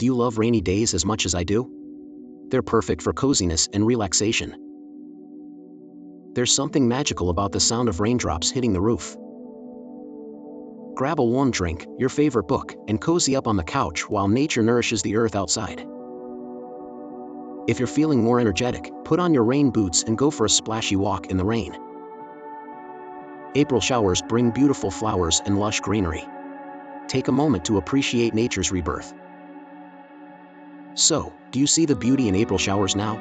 Do you love rainy days as much as I do? They're perfect for coziness and relaxation. There's something magical about the sound of raindrops hitting the roof. Grab a warm drink, your favorite book, and cozy up on the couch while nature nourishes the earth outside. If you're feeling more energetic, put on your rain boots and go for a splashy walk in the rain. April showers bring beautiful flowers and lush greenery. Take a moment to appreciate nature's rebirth. So, do you see the beauty in April showers now?